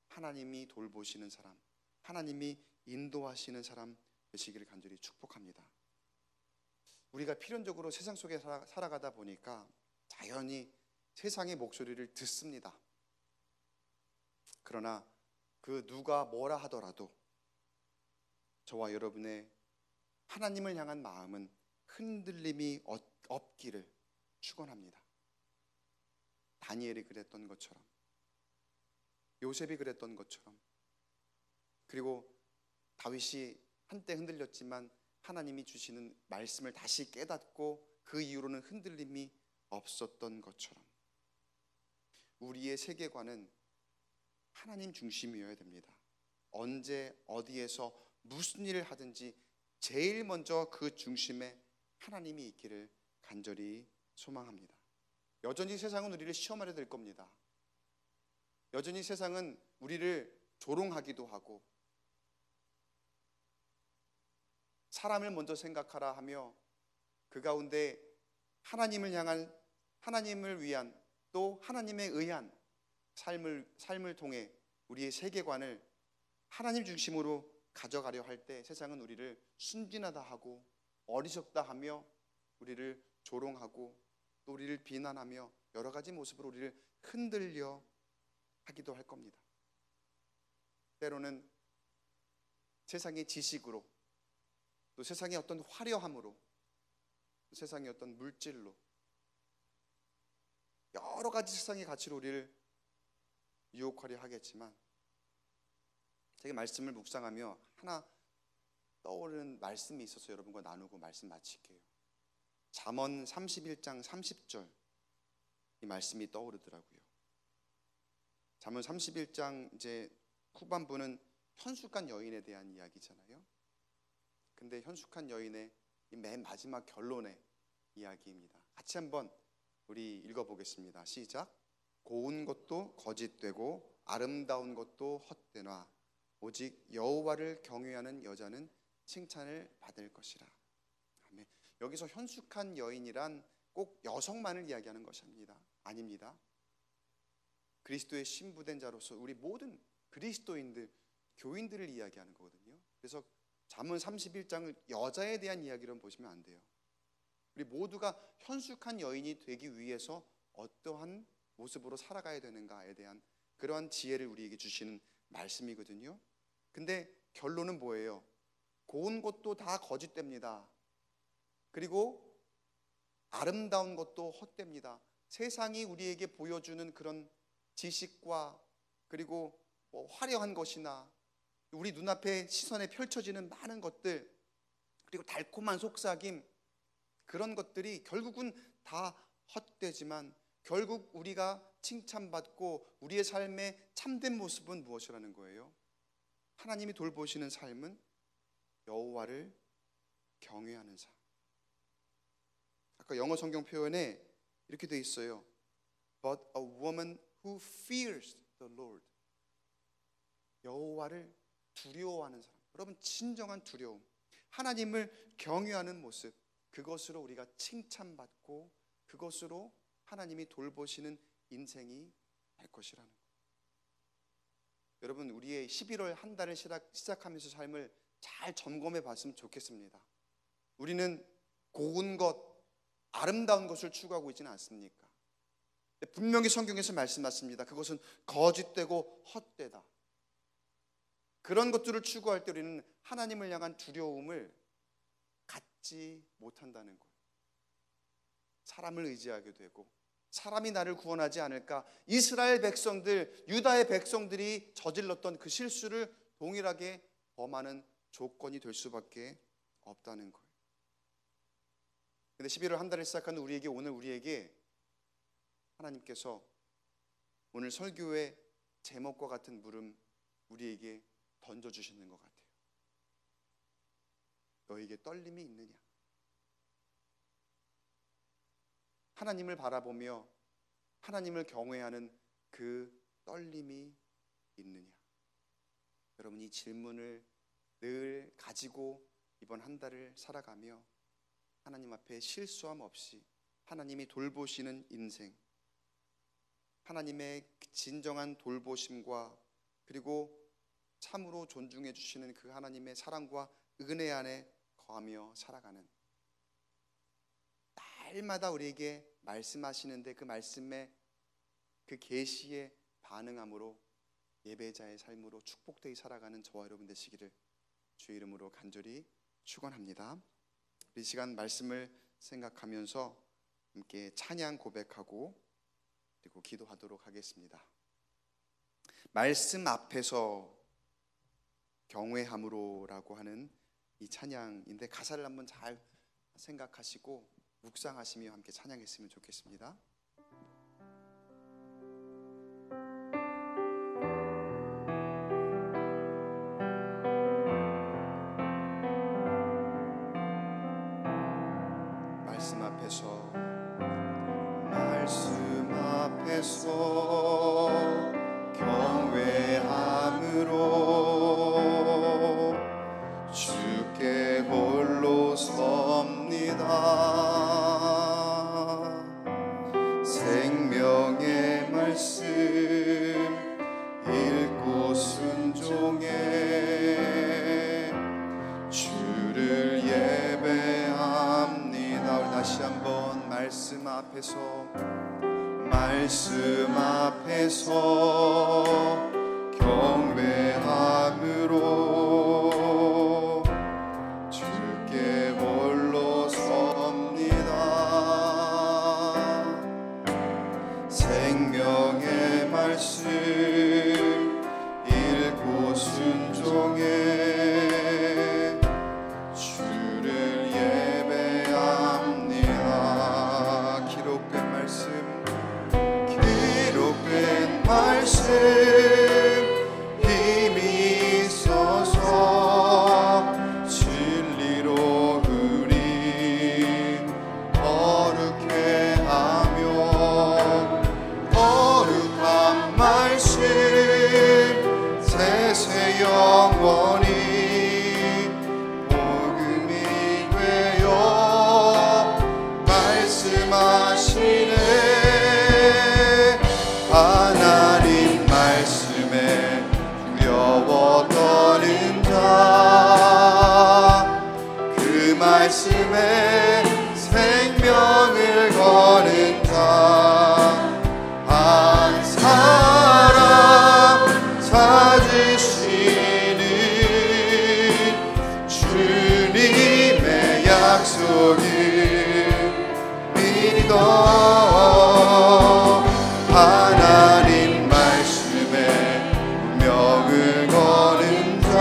하나님이 돌보시는 사람, 하나님이 인도하시는 사람 되시기를 간절히 축복합니다. 우리가 필연적으로 세상 속에 살아가다 보니까 자연히 세상의 목소리를 듣습니다. 그러나 그 누가 뭐라 하더라도 저와 여러분의 하나님을 향한 마음은 흔들림이 없기를 축원합니다. 다니엘이 그랬던 것처럼, 요셉이 그랬던 것처럼, 그리고 다윗이 한때 흔들렸지만 하나님이 주시는 말씀을 다시 깨닫고 그 이후로는 흔들림이 없었던 것처럼 우리의 세계관은 하나님 중심이어야 됩니다. 언제 어디에서 무슨 일을 하든지 제일 먼저 그 중심에 하나님이 있기를 간절히 소망합니다. 여전히 세상은 우리를 시험하려 들 겁니다. 여전히 세상은 우리를 조롱하기도 하고 사람을 먼저 생각하라 하며 그 가운데 하나님을 향한, 하나님을 위한 또 하나님에 의한 삶을 통해 우리의 세계관을 하나님 중심으로 가져가려 할 때 세상은 우리를 순진하다 하고 어리석다 하며 우리를 조롱하고 또 우리를 비난하며 여러 가지 모습으로 우리를 흔들려 하기도 할 겁니다. 때로는 세상의 지식으로, 또 세상의 어떤 화려함으로, 또 세상의 어떤 물질로, 여러 가지 세상의 가치로 우리를 유혹하려 하겠지만, 제가 말씀을 묵상하며 하나 떠오르는 말씀이 있어서 여러분과 나누고 말씀 마칠게요. 잠언 31장 30절 이 말씀이 떠오르더라고요. 잠언 31장 이제 후반부는 현숙한 여인에 대한 이야기잖아요. 근데 현숙한 여인의 이 맨 마지막 결론의 이야기입니다. 같이 한번 우리 읽어보겠습니다. 시작. 고운 것도 거짓되고 아름다운 것도 헛되나 오직 여호와를 경외하는 여자는 칭찬을 받을 것이라. 아멘. 여기서 현숙한 여인이란 꼭 여성만을 이야기하는 것입니다. 아닙니다. 그리스도의 신부된 자로서 우리 모든 그리스도인들, 교인들을 이야기하는 거거든요. 그래서 잠언 31장을 여자에 대한 이야기로 보시면 안 돼요. 우리 모두가 현숙한 여인이 되기 위해서 어떠한 모습으로 살아가야 되는가에 대한 그러한 지혜를 우리에게 주시는 말씀이거든요. 근데 결론은 뭐예요? 고운 것도 다 거짓됩니다. 그리고 아름다운 것도 헛됩니다. 세상이 우리에게 보여주는 그런 지식과 그리고 화려한 것이나 우리 눈앞에 시선에 펼쳐지는 많은 것들, 그리고 달콤한 속삭임, 그런 것들이 결국은 다 헛되지만 결국 우리가 칭찬받고 우리의 삶의 참된 모습은 무엇이라는 거예요? 하나님이 돌보시는 삶은 여호와를 경외하는 삶. 아까 영어 성경 표현에 이렇게 돼 있어요. But a woman who fears the Lord. 여호와를 두려워하는 사람. 여러분, 진정한 두려움, 하나님을 경외하는 모습, 그것으로 우리가 칭찬받고 그것으로 하나님이 돌보시는 인생이 될 것이라는 거예요. 여러분, 우리의 11월 한 달을 시작하면서 삶을 잘 점검해 봤으면 좋겠습니다. 우리는 고운 것, 아름다운 것을 추구하고 있지는 않습니까? 분명히 성경에서 말씀하십니다. 그것은 거짓되고 헛되다. 그런 것들을 추구할 때 우리는 하나님을 향한 두려움을 갖지 못한다는 거예요. 사람을 의지하게 되고 사람이 나를 구원하지 않을까, 이스라엘 백성들, 유다의 백성들이 저질렀던 그 실수를 동일하게 범하는 조건이 될 수밖에 없다는 거예요. 근데 11월 한 달을 시작하는 우리에게, 오늘 우리에게 하나님께서 오늘 설교의 제목과 같은 물음 우리에게 던져주시는 것 같아요. 너에게 떨림이 있느냐? 하나님을 바라보며 하나님을 경외하는 그 떨림이 있느냐? 여러분, 이 질문을 늘 가지고 이번 한 달을 살아가며 하나님 앞에 실수함 없이 하나님이 돌보시는 인생, 하나님의 진정한 돌보심과 그리고 참으로 존중해 주시는 그 하나님의 사랑과 은혜 안에 거하며 살아가는, 날마다 우리에게 말씀하시는데 그 말씀에 그 계시에 반응함으로 예배자의 삶으로 축복되이 살아가는 저와 여러분 되시기를 주의 이름으로 간절히 축원합니다. 이 시간 말씀을 생각하면서 함께 찬양 고백하고 그리고 기도하도록 하겠습니다. 말씀 앞에서 경외함으로라고 하는 이 찬양인데 가사를 한번 잘 생각하시고 묵상하시며 함께 찬양했으면 좋겠습니다. 말씀 앞에서 경외함으로 주께 홀로 섭니다. 생명의 앞에서 경배함으로 주께 홀로 섭니다. 생명의 말씀 읽고 순종해 주를 예배합니다. 기록된 말씀 힘이 있어서 진리로 우리 거룩해 하며 거룩한 말씀 세세 영원히 복음이 되어 말씀하시네. 하나님 말씀에 두려워 떠는 자, 그 말씀에 생명을 거는 자, 한 사람 찾으시는 주님의 약속을 믿어. 하나님 말씀에 운명을 거는 자,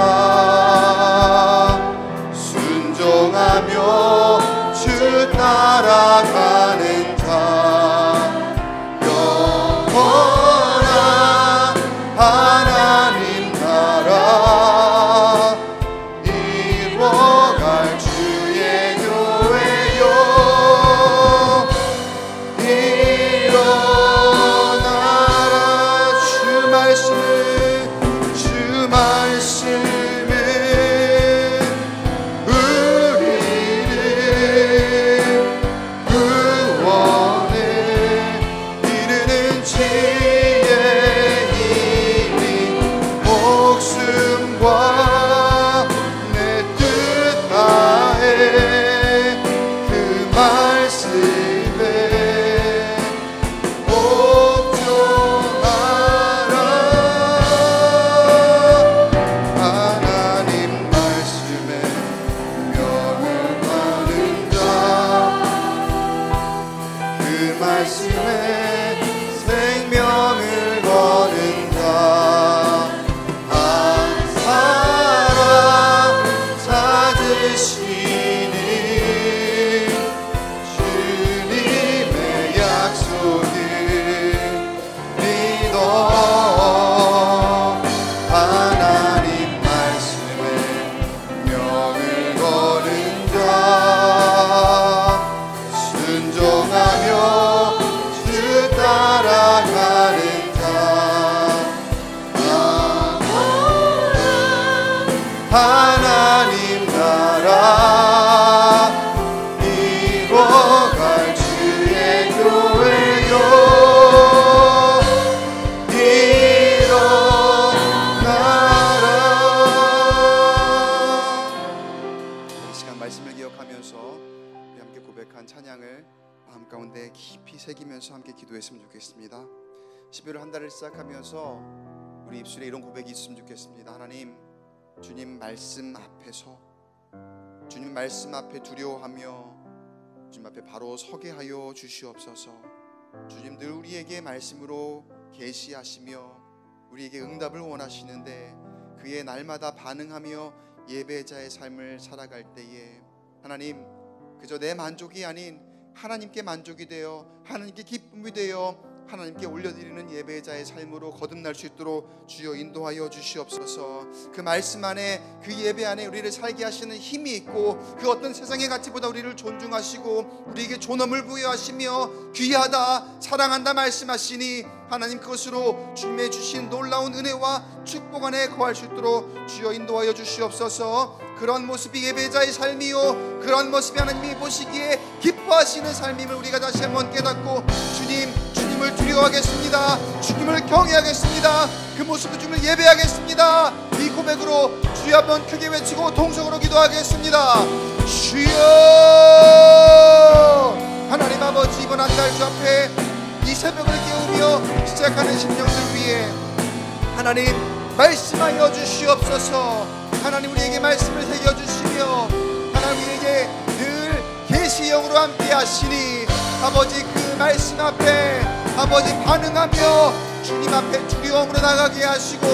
순종하며 주 따라가는 자, 영원한 하나님 나라 이루어갈 주의 교회요. 주 말씀은 우리를 구원해 이르는 지혜의 힘이 목숨과 내 뜻 다해 그 말씀에 말씀에 생명을 거는 자, 한 사람 찾으시는 주님의 약속을 믿어. 하나님 말씀에 명을 거는 자, 순종하며 따라가는 자, 하나님 나라 이루어갈 주의 교회요. 일어나라. 이 시간 말씀을 기억하면서 우리 함께 고백한 찬양을 마음 가운데 깊이 새기면서 함께 기도했으면 좋겠습니다. 11월 한 달을 시작하면서 우리 입술에 이런 고백이 있으면 좋겠습니다. 하나님, 주님 말씀 앞에서, 주님 말씀 앞에 두려워하며 주님 앞에 바로 서게 하여 주시옵소서. 주님 늘 우리에게 말씀으로 계시하시며 우리에게 응답을 원하시는데 그의 날마다 반응하며 예배자의 삶을 살아갈 때에 하나님, 그저 내 만족이 아닌 하나님께 만족이 되어 하나님께 기쁨이 되어 하나님께 올려드리는 예배자의 삶으로 거듭날 수 있도록 주여 인도하여 주시옵소서. 그 말씀 안에, 그 예배 안에 우리를 살게 하시는 힘이 있고 그 어떤 세상의 가치보다 우리를 존중하시고 우리에게 존엄을 부여하시며 귀하다, 사랑한다 말씀하시니 하나님, 그것으로 주님의 주신 놀라운 은혜와 축복 안에 거할 수 있도록 주여 인도하여 주시옵소서. 그런 모습이 예배자의 삶이요, 그런 모습이 하나님이 보시기에 기뻐하시는 삶임을 우리가 다시 한번 깨닫고 주님을 두려워하겠습니다. 주님을 경외하겠습니다. 그 모습으로 주님을 예배하겠습니다. 이 고백으로 주여 한번 크게 외치고 동성으로 기도하겠습니다. 주여, 하나님 아버지, 이번 한 달 주 앞에 이 새벽을 깨우며 시작하는 심령들 위해 하나님 말씀하여 주시옵소서. 하나님 우리에게 말씀을 새겨주시며 하나님 우리에게 늘 계시형으로 함께 하시니 아버지 그 말씀 앞에 아버지 반응하며 주님 앞에 두려움으로 나가게 하시고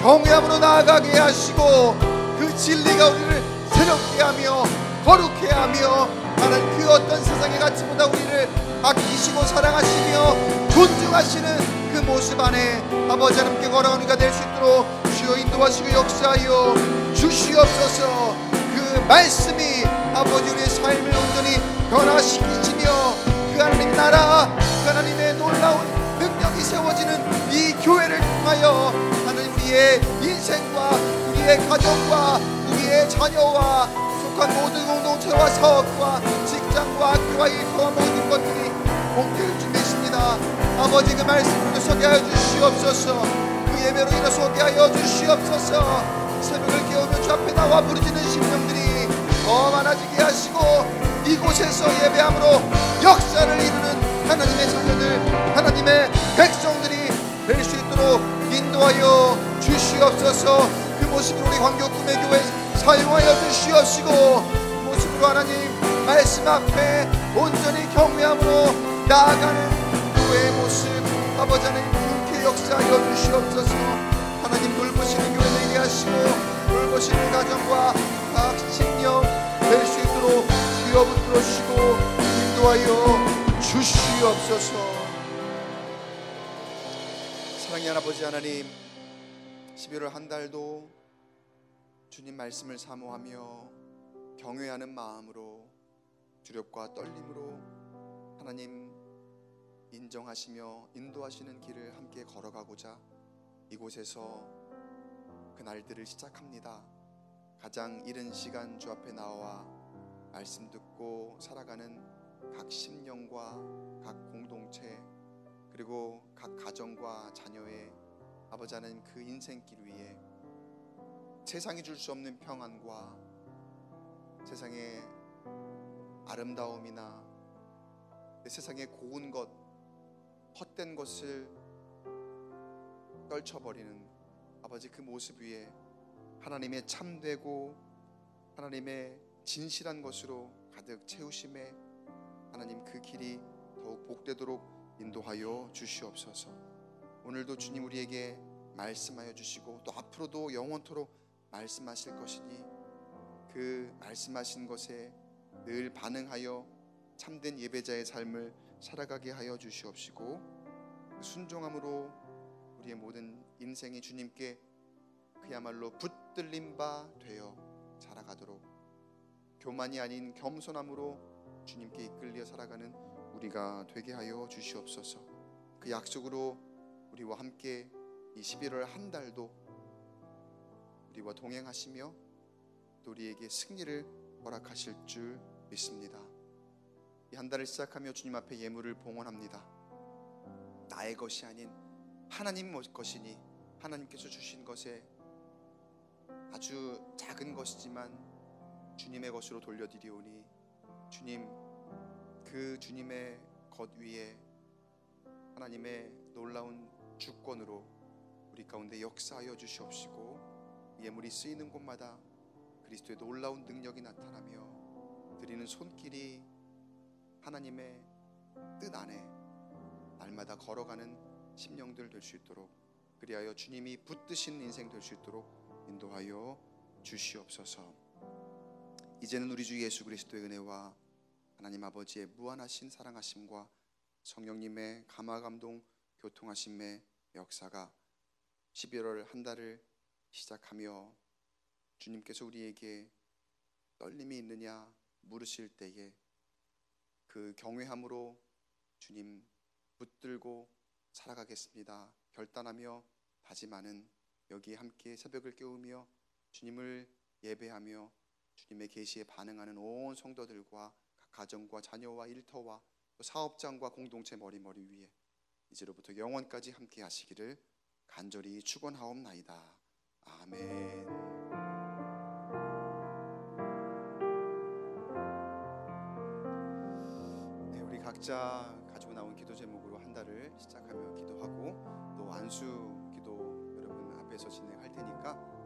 경외함으로 나아가게 하시고 그 진리가 우리를 새롭게 하며 거룩해 하며 하나님 그 어떤 세상의 가치보다 우리를 아끼시고 사랑하시며 존중하시는 그 모습 안에 아버지 하나님께 걸어가는 이가 될 수 있도록 주여 인도하시고 역사하여 주시옵소서. 그 말씀이 아버지 우리의 삶을 온전히 변화시키시며 그 하나님 나라 그 하나님의 놀라운 능력이 세워지는 이 교회를 통하여 하나님 우리의 인생과 우리의 가정과 우리의 자녀와 속한 모든 공동체와 사업과 직장과 학교와 일터와 모든 것들이 공개될 줄 믿습니다. 아버지 그 말씀으로 소개하여 주시옵소서. 그 예배로 인해 소개하여 주시옵소서. 새벽을 깨우며 주 앞에 나와 부르짖는 심령들이 더 많아지게 하시고 이곳에서 예배함으로 역사를 이루는 하나님의 자녀들 하나님의 백성들이 될 수 있도록 인도하여 주시옵소서. 그 모습으로 우리 광교꿈의 교회 사용하여 주시옵시고 그 모습으로 하나님 말씀 앞에 온전히 경외함으로 나아가는 교회의 모습 아버지 하나님 그렇게 역사하여 주시옵소서. 하나님 돌보시는 교회 되게 하시고 돌보시는 가정과 각 심령 될 수 있도록 주여 붙들어주시고 인도하여 주시옵소서. 사랑의 아버지 하나님 11월 한 달도 주님 말씀을 사모하며 경외하는 마음으로 두렵과 떨림으로 하나님 인정하시며 인도하시는 길을 함께 걸어가고자 이곳에서 그 날들을 시작합니다. 가장 이른 시간 주 앞에 나와 말씀 듣고 살아가는 각 심령과 각 공동체 그리고 각 가정과 자녀의 아버지 하나님 그 인생길 위에 세상이 줄 수 없는 평안과 세상의 아름다움이나 세상의 고운 것 헛된 것을 떨쳐버리는 아버지 그 모습 위에 하나님의 참되고 하나님의 진실한 것으로 가득 채우심에 하나님 그 길이 더욱 복되도록 인도하여 주시옵소서. 오늘도 주님 우리에게 말씀하여 주시고 또 앞으로도 영원토록 말씀하실 것이니 그 말씀하신 것에 늘 반응하여 참된 예배자의 삶을 살아가게 하여 주시옵시고 그 순종함으로 우리의 모든 인생이 주님께 그야말로 붙들림 바 되어 살아가도록 교만이 아닌 겸손함으로 주님께 이끌려 살아가는 우리가 되게 하여 주시옵소서. 그 약속으로 우리와 함께 이 11월 한 달도 우리와 동행하시며 또 우리에게 승리를 허락하실 줄 믿습니다. 이 한 달을 시작하며 주님 앞에 예물을 봉헌합니다. 나의 것이 아닌 하나님 것이니 하나님께서 주신 것에 아주 작은 것이지만 주님의 것으로 돌려드리오니 주님 그 주님의 것 위에 하나님의 놀라운 주권으로 우리 가운데 역사하여 주시옵시고 예물이 쓰이는 곳마다 그리스도의 놀라운 능력이 나타나며 드리는 손길이 하나님의 뜻 안에 날마다 걸어가는 심령들 될 수 있도록 그리하여 주님이 붙드신 인생 될 수 있도록 인도하여 주시옵소서. 이제는 우리 주 예수 그리스도의 은혜와 하나님 아버지의 무한하신 사랑하심과 성령님의 감화감동 교통하심의 역사가 11월 한 달을 시작하며 주님께서 우리에게 떨림이 있느냐 물으실 때에 그 경외함으로 주님 붙들고 살아가겠습니다 결단하며 다짐하는 여기 함께 새벽을 깨우며 주님을 예배하며 주님의 계시에 반응하는 온 성도들과 각 가정과 자녀와 일터와 또 사업장과 공동체 머리머리 위에 이제로부터 영원까지 함께 하시기를 간절히 축원하옵나이다. 아멘. 네, 우리 각자 가지고 나온 기도 제목으로 한 한 달을 시작하며 기도하고 또 안수 기도 여러분 앞에서 진행할 테니까